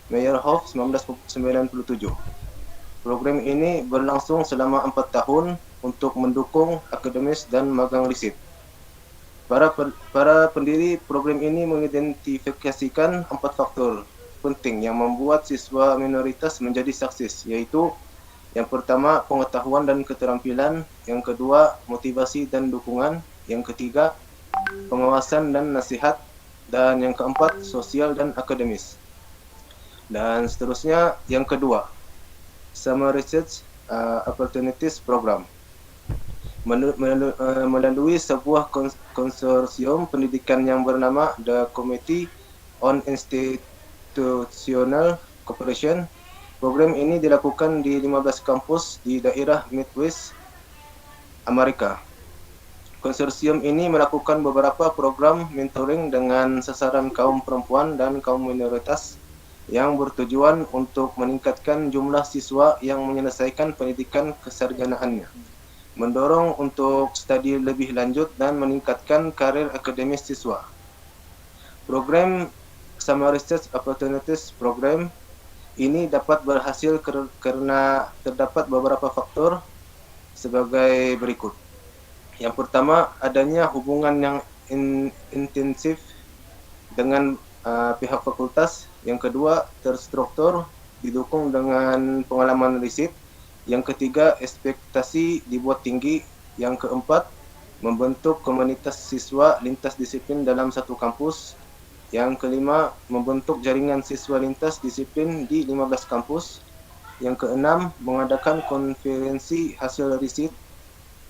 Meyerhoff 1997. Program ini berlangsung selama 4 tahun untuk mendukung akademis dan magang riset. Para pendiri program ini mengidentifikasikan 4 faktor penting yang membuat siswa minoritas menjadi sukses, yaitu yang pertama, pengetahuan dan keterampilan; yang kedua, motivasi dan dukungan; yang ketiga, pengawasan dan nasihat; dan yang keempat, sosial dan akademis. Dan seterusnya, yang kedua, Summer Research Opportunities Program. Melalui sebuah konsorsium pendidikan yang bernama The Committee on Institutional Cooperation, program ini dilakukan di 15 kampus di daerah Midwest, Amerika. Konsorsium ini melakukan beberapa program mentoring dengan sasaran kaum perempuan dan kaum minoritas yang bertujuan untuk meningkatkan jumlah siswa yang menyelesaikan pendidikan kesarjanaannya, mendorong untuk studi lebih lanjut, dan meningkatkan karir akademis siswa. Program Summer Research Opportunities Program ini dapat berhasil karena terdapat beberapa faktor sebagai berikut. Yang pertama, adanya hubungan yang intensif dengan pihak fakultas. Yang kedua, terstruktur, didukung dengan pengalaman riset. Yang ketiga, ekspektasi dibuat tinggi. Yang keempat, membentuk komunitas siswa lintas disiplin dalam satu kampus. Yang kelima, membentuk jaringan siswa lintas disiplin di 15 kampus. Yang keenam, mengadakan konferensi hasil riset.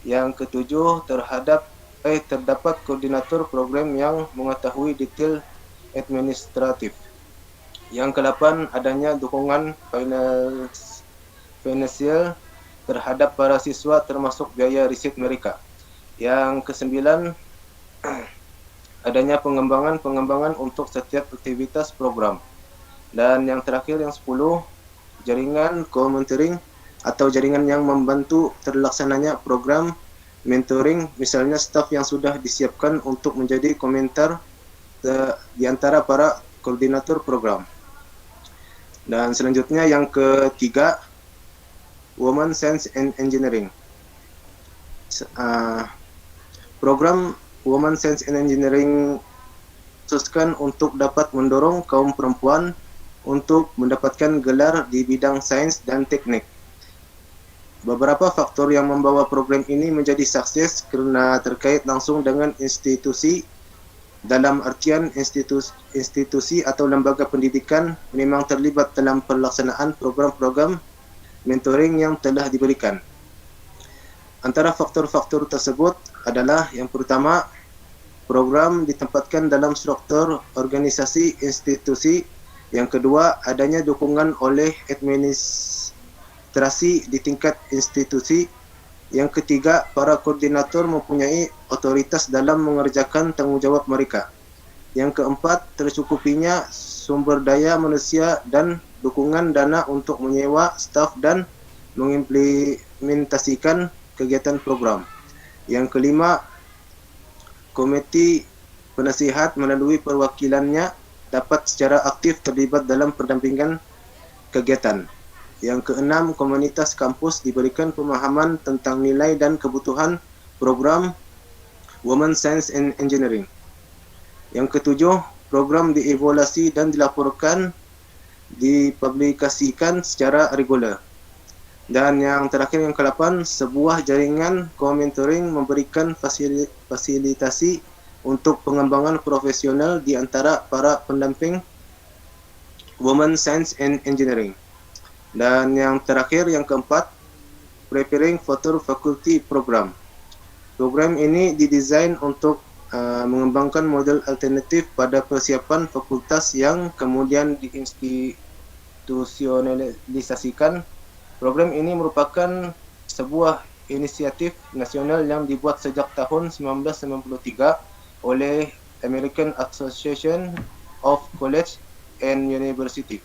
Yang ketujuh, terdapat koordinator program yang mengetahui detail administratif. Yang kedelapan, adanya dukungan finansial terhadap para siswa termasuk biaya riset mereka. Yang kesembilan, adanya pengembangan untuk setiap aktivitas program. Dan yang terakhir, yang 10, jaringan co-mentoring atau jaringan yang membantu terlaksananya program mentoring, misalnya staf yang sudah disiapkan untuk menjadi komentar di antara para koordinator program. Dan selanjutnya yang ketiga, Women Science and Engineering. Program Women Science and Engineering khususkan untuk dapat mendorong kaum perempuan untuk mendapatkan gelar di bidang sains dan teknik. Beberapa faktor yang membawa program ini menjadi sukses karena terkait langsung dengan institusi, dalam artian institusi atau lembaga pendidikan memang terlibat dalam pelaksanaan program-program mentoring yang telah diberikan. Antara faktor-faktor tersebut adalah yang pertama, program ditempatkan dalam struktur organisasi institusi. Yang kedua, adanya dukungan oleh administrasi di tingkat institusi. Yang ketiga, para koordinator mempunyai otoritas dalam mengerjakan tanggungjawab mereka. Yang keempat, tercukupinya sumber daya manusia dan dukungan dana untuk menyewa staf dan mengimplementasikan kegiatan program. Yang kelima, komite penasihat melalui perwakilannya dapat secara aktif terlibat dalam pendampingan kegiatan. Yang keenam, komunitas kampus diberikan pemahaman tentang nilai dan kebutuhan program Women Science and Engineering. Yang ketujuh, program dievaluasi dan dipublikasikan secara regular. Dan yang terakhir, yang ke-8, sebuah jaringan co-mentoring memberikan fasilitasi untuk pengembangan profesional di antara para pendamping Women Science and Engineering. Dan yang terakhir, yang keempat, Preparing Future Faculty Program. Program ini didesain untuk mengembangkan model alternatif pada persiapan fakultas yang kemudian diinstitusionalisasikan. Program ini merupakan sebuah inisiatif nasional yang dibuat sejak tahun 1993 oleh American Association of College and University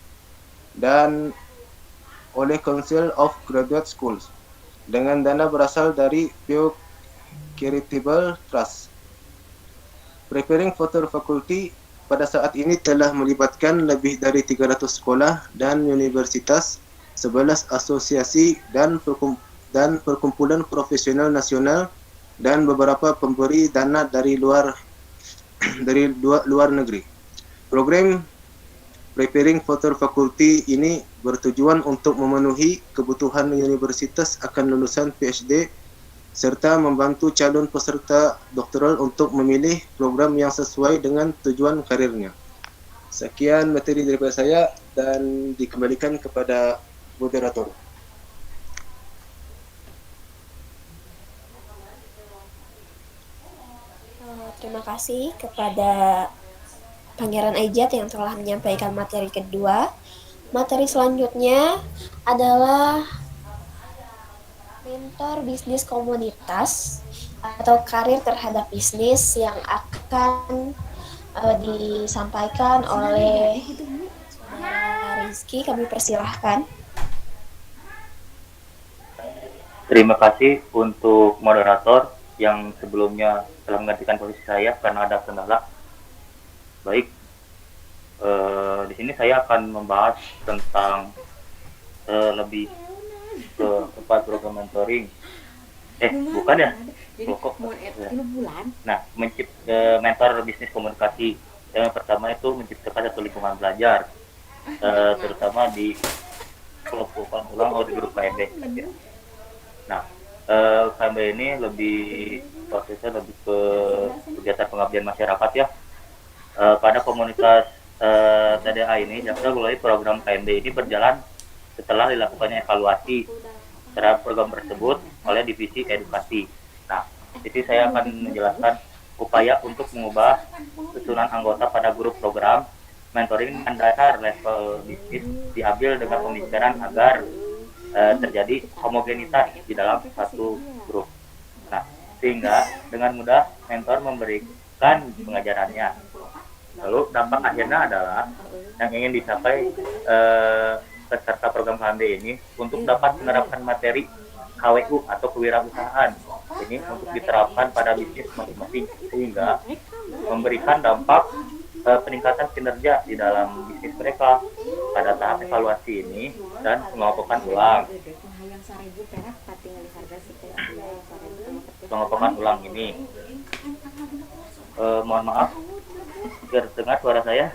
dan oleh Council of Graduate Schools dengan dana berasal dari Pew Charitable Trust. Preparing Future Faculty pada saat ini telah melibatkan lebih dari 300 sekolah dan universitas, 11 asosiasi dan perkumpulan profesional nasional dan beberapa pemberi dana dari luar luar negeri. Program Preparing Future Faculty ini bertujuan untuk memenuhi kebutuhan universitas akan lulusan PhD serta membantu calon peserta doktoral untuk memilih program yang sesuai dengan tujuan karirnya. Sekian materi daripada saya dan dikembalikan kepada moderator. Terima kasih kepada Pangeran Aijat yang telah menyampaikan materi kedua. Materi selanjutnya adalah mentor bisnis komunitas atau karir terhadap bisnis yang akan disampaikan oleh Saudara Rizky. Kami persilahkan. Terima kasih untuk moderator yang sebelumnya telah menggantikan posisi saya karena ada kendala. Baik, di sini saya akan membahas tentang lebih ke tempat program mentoring. Bukan ya? Pokok. Nah, mentor bisnis komunikasi. Yang pertama itu menciptakan satu lingkungan belajar, terutama di kelompokan ulang atau di grup KMB. Nah, KMB ini prosesnya lebih ke kegiatan pengabdian masyarakat ya. Pada komunitas TDA ini, Jaksa mulai program KMB ini berjalan setelah dilakukannya evaluasi terhadap program tersebut oleh divisi edukasi. Nah, jadi saya akan menjelaskan upaya untuk mengubah susunan anggota pada grup program mentoring dengan dasar level bisnis diambil dengan pembicaraan agar terjadi homogenitas di dalam satu grup. Nah, sehingga dengan mudah mentor memberikan pengajarannya. Lalu dampak akhirnya adalah yang ingin dicapai peserta program KMB ini untuk dapat menerapkan materi KWU atau kewirausahaan ini untuk diterapkan pada bisnis masing-masing sehingga memberikan dampak peningkatan kinerja di dalam bisnis mereka pada tahap evaluasi ini dan pengelompokan ulang. Pengelompokan ulang ini mohon maaf terdengar suara saya?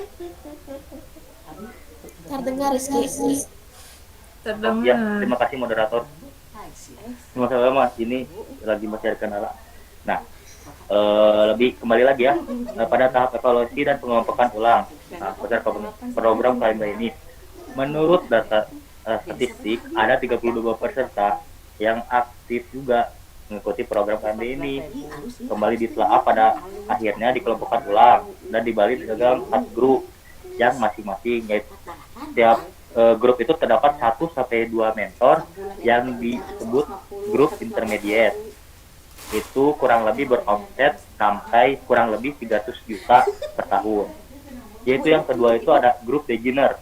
Terdengar, Rizky. Terdengar. Ya, terima kasih moderator. Terima kasih Mas, ini lagi masih ada kendala. Nah, lebih kembali lagi ya pada tahap evaluasi dan pengelompokan ulang. Nah, pada program KMB ini, menurut data statistik ada 32 peserta yang aktif juga mengikuti program KMB ini. Kembali ditelaah pada akhirnya dikelompokkan ulang dan dibagi dalam 4 grup yang masing-masing, yaitu setiap grup itu terdapat 1-2 mentor yang disebut grup intermediate. Itu kurang lebih beromset sampai kurang lebih 300 juta per tahun. Yaitu yang kedua itu ada grup beginner,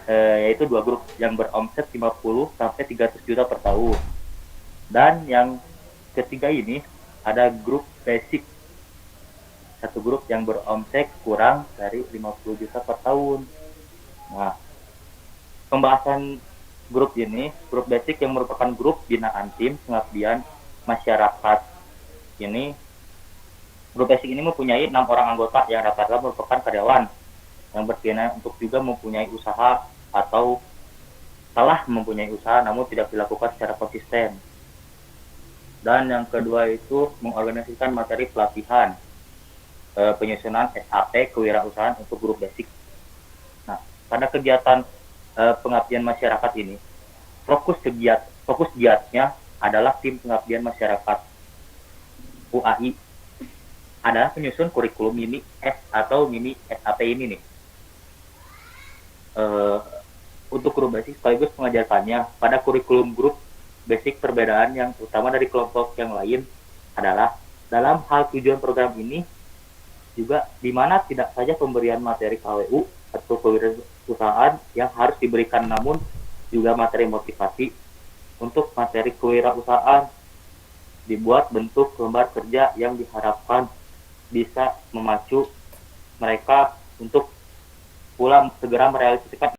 yaitu 2 grup yang beromset 50 sampai 300 juta per tahun. Dan yang ketiga ini ada grup basic, satu grup yang beromset kurang dari 50 juta per tahun. Nah, pembahasan grup ini, grup basic yang merupakan grup binaan tim pengabdian masyarakat ini. Grup basic ini mempunyai 6 orang anggota yang rata-rata merupakan karyawan yang berkeinginan untuk juga mempunyai usaha atau telah mempunyai usaha namun tidak dilakukan secara konsisten. Dan yang kedua itu mengorganisasikan materi pelatihan penyusunan SAP kewirausahaan untuk grup basic. Nah, pada kegiatan pengabdian masyarakat ini, fokus giatnya adalah tim pengabdian masyarakat UAI adalah penyusun kurikulum mini S atau mini SAP ini nih. Untuk grup basic sekaligus mengajarkannya pada kurikulum grup basic. Perbedaan yang utama dari kelompok yang lain adalah dalam hal tujuan program ini juga di mana tidak saja pemberian materi KWU atau kewirausahaan yang harus diberikan, namun juga materi motivasi. Untuk materi kewirausahaan dibuat bentuk lembar kerja yang diharapkan bisa memacu mereka untuk segera merealisasikan